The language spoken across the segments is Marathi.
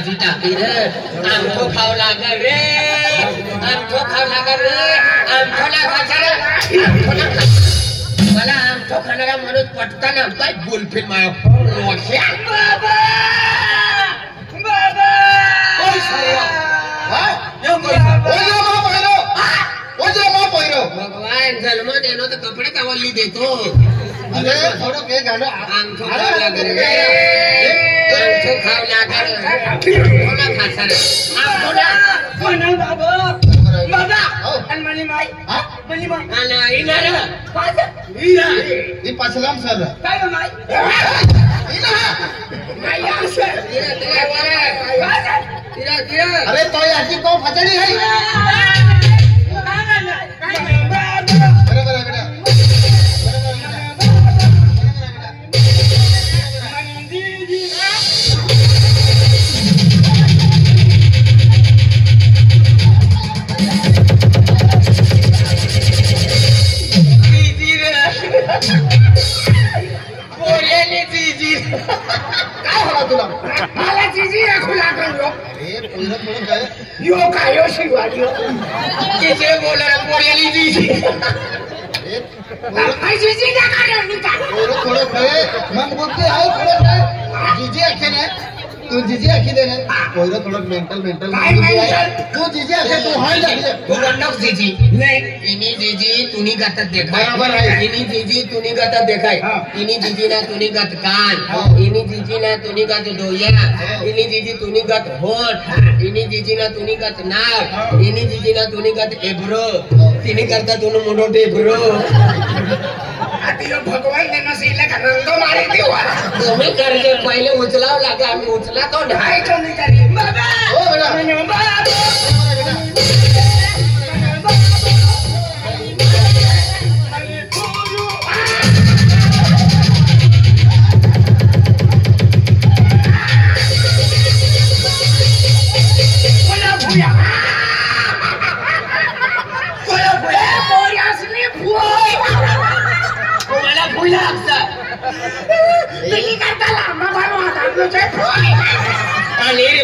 भाजी टाकली रे आमठो खाव लागल रे आमठो खाव लागल रे आमठो लागायचा रे मला आमठो खाणारा माणूस पटताना काय बोलफिल माया बाबा बाबा ओय साला हा यो कोई ओजे मा पहिरो भगवान जन्म देनो तो कपडे कावली देतो अरे थोडं के गाणं आमठो खाव लागल रे आमठो खाव लागल कोणा खासा रे आमठो कोणा बाबा बाबा आणि मनी माई मनी माई आणि इनार पाच इना ही पाचलाम सर काय माई इना माई सर तिरा अरे तो याची तो फचडी है यो कायो शिवाजी किसे बोला पोरेली जीजी आई जीजी का कारण निका थोडं खरे मग बोलते आहे थोडं काय जीजी आखे ने तू जीजी आखी दे ने पोरे थोडं मेंटल तू जीजी आखे तू हाय लागले तू गंडक जीजी नाही इनी जीजी तुनी गातात देखाय बरोबर आहे इनी जीजी तुनी गातात देखाय इनी जीजी ना तुनी गात कान इनी जीजी ना तुनी गात डोया इनी जीजी तुनी गात होठ इनी जीजी ना तुनी गात नाक इनी जीजी ना तुनी गात एब्रो तिनी करता तुनु मोठो टेब्रो आतियो भगवान ने नसीला का रंगो मारी देवा तुम्ही करले पहिले उचलाव लागे आम्ही उचला तो नाही कोणी करी बाबा ओ बाबा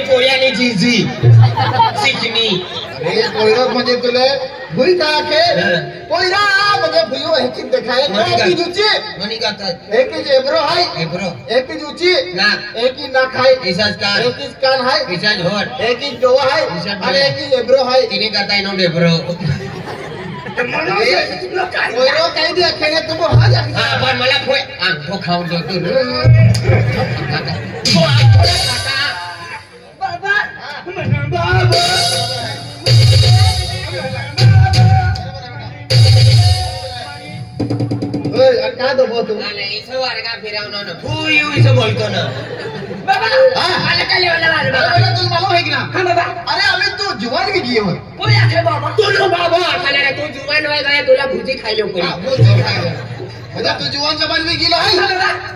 पोयानी जीजी सिकनी अरे पोयरो म्हणजे तुले भुई का के पोयरा म्हणजे भुयो हेकी देखाय की जुची मनी गातात एक एब्रो हाय एब्रो एक जुची ना एक ना खाय इसाज कान एक कान हाय इसाज होट एक डो हाय आणि एक एब्रो हाय तिने करताय नो एब्रो पोयरो काय दे खेने तुम हा जा हां पण मला पोय आंखो खाऊन दो तू क्या दो बोलतो नाही इथं वर्गा फिरवणं ना तू येऊ इथं बोलतो ना बाबा मला काय लेवला बाबा तू मला होय की ना हां बाबा अरे आम्ही तू जुवान की गिये होय कोण आहे बाबा तू बाबा खाला रे तू जुवान होय काय तुला भुजी खायलो कोणी भुजी खायलो म्हणजे तू जुवान जबान में गेला है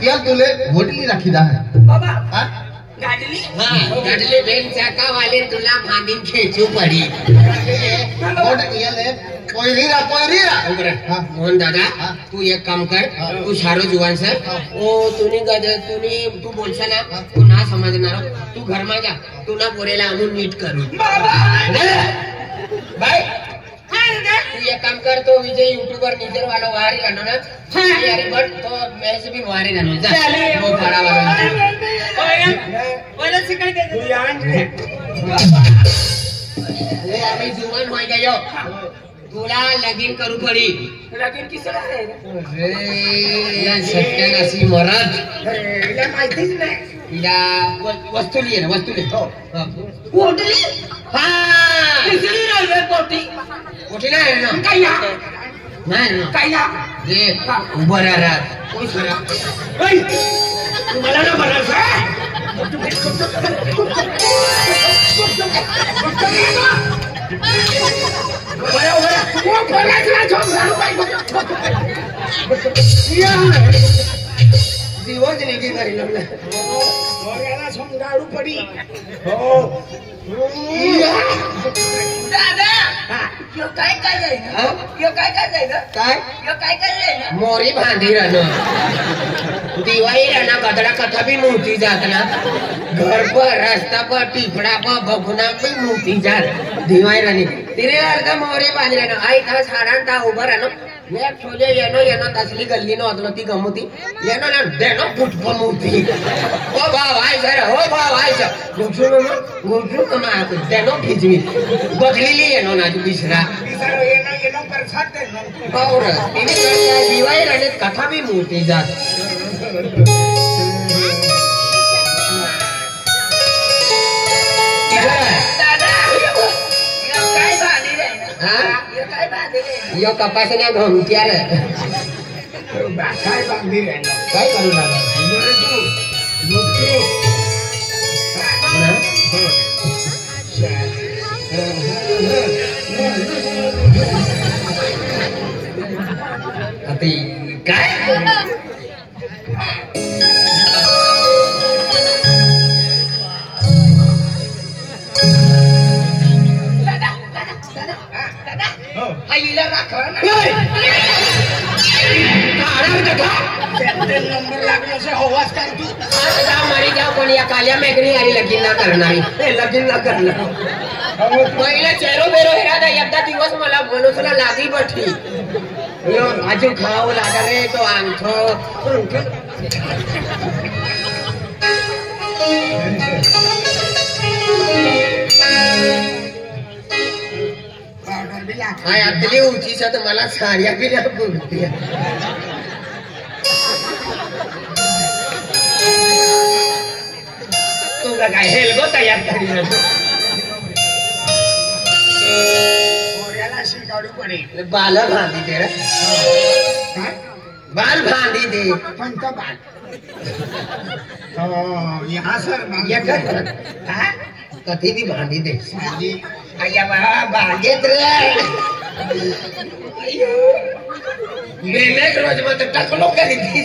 त्याला तुले होटली राखी दा है बाबा हां गाडली हां गाडली बेन चाका वाले तुला भांडी खेचू पडी मोठ गेले पोयरीरा उबरे हां मोहन दादा तू एक काम कर तू सारो जुवान सर ओ तूने तू बोलसा ना तू ना समजणार तू घर मा जा तू ना पोरेला आणून नीट करू बाय तू एक काम कर तो विजय यूट्यूबर नीचर वाला वारी गाणो ना यार बट तो मैच भी वारी गाणो जा वो बड़ा वाला ओला सिकाय दे तू यान ए आम्ही जुवान होय गयो तुला लगीन करू पडी लगीन किसला आहे रे या सत्यानाशी मरद इला माहितीच नाही इला वस्तुली आहे ना वस्तुली हो कोटली हां किसली रे कोटी कोटी नाही ना काय ना नाही ना काय ना ए उभा राहा कोण सरा ए तुम्हाला ना बरासा जीवन जिंदगी करी लगना मोऱ्याला समजाडू पडी हो दादा यो काय काय जाईना यो काय काय जाईना काय यो काय काय जाईना मोरी बांधी रहना दिवाई रहना कतरा कथा भी मूर्ति जात ना घर पर रास्ता पर टिपड़ा पर भगुना भी मूर्ति जात दिवाई रहनी तेरे अर्धा मोरी बांधी रहना आई था सारण था उभा रहना मैं छोले येनो तसली गल्ली नो अदलो ती गमुती येनो ना देनो फुटप मूर्ति ओ भाव आई सर गुजू कमा देनो भिजवी बदलीली येनो ना तू बिसरा बिचारो येनो परसात देनो और तिने करता दिवाई रहने कथा भी मूर्ति जात दादा यो काय बांधी जाईना हाँ यो काय बांधी जाईना यो कपास ने घम क्या रे काय बांधी राहिला काय करू लागला बरं तू मुक्तू अति काय आईला राखा नंबर लागले असे हवाच काय तू आज जाओ मरी जाओ कोणी या काल्या मेघनी आली लगीन ना करणारी हे लगीन ना करणार पहिला चेहरो बेरो हेरा दा एकदा दिवस मला मनुष्यला लागी बठी यो अजून खाऊ लागा रे तो आमथो हाय आतली उंची सत मला साड्या बिल्या बुडती तुला काय हेल्गो तयार करी मोऱ्याला शिकाडू पडे बाल बांधी दे रे काय बाल बांधी दे पंचा बाल यहाँ सर ये कर हाँ कथी भी बांधी दे साली आया बा बांधे रे बेमेक रोज मत टकलो करी दी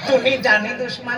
तुम्ही जाणे दुश्मन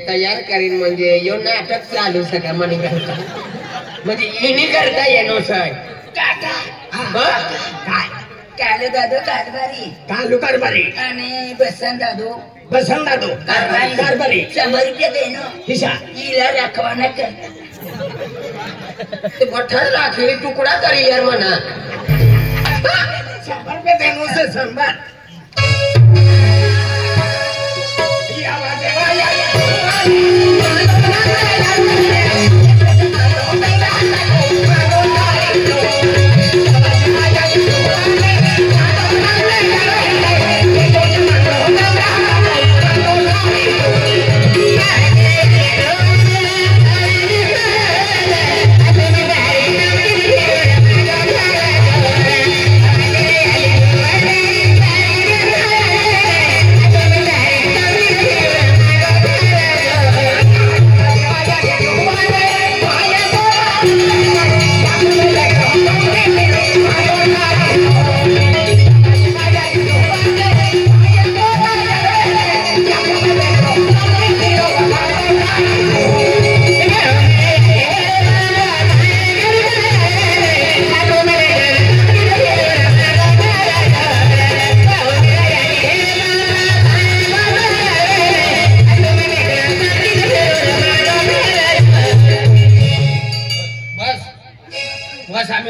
तयार करीन म्हणजे यो नाटक चालू सगळं म्हणे करता म्हणजे इनी करता येनो सर काका काय काले दादू कारभारी कालू कारभारी आणि बसंत दादू दादू कारभारी 100 रुपये देनो हिशा हिला राखवाना कर ते बठर राखी तुकडा करी यार म्हणा 100 रुपये देनो से संभार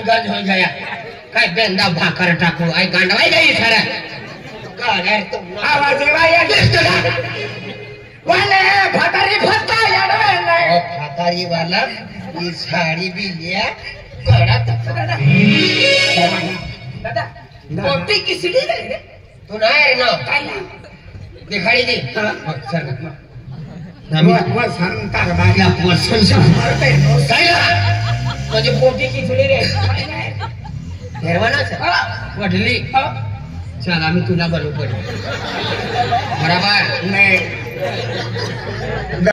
गंज हो गया काय बेंदा भाकर टाकू आई गांडवाई गई खरा काय तो आवाज वाया दिसतो वाले भातारी फत्ता याडवे नाही फातारी वाला ये साड़ी भी लिया दादा पोटी किसली रे तू नाही ना काय दिखाई दे वा सांगता बाई या पोसन मारते नो काय म्हणजे पोटी किचडी रे हेरवानाच वडली चल आम्ही तुला बनवू पडू बरोबर नाही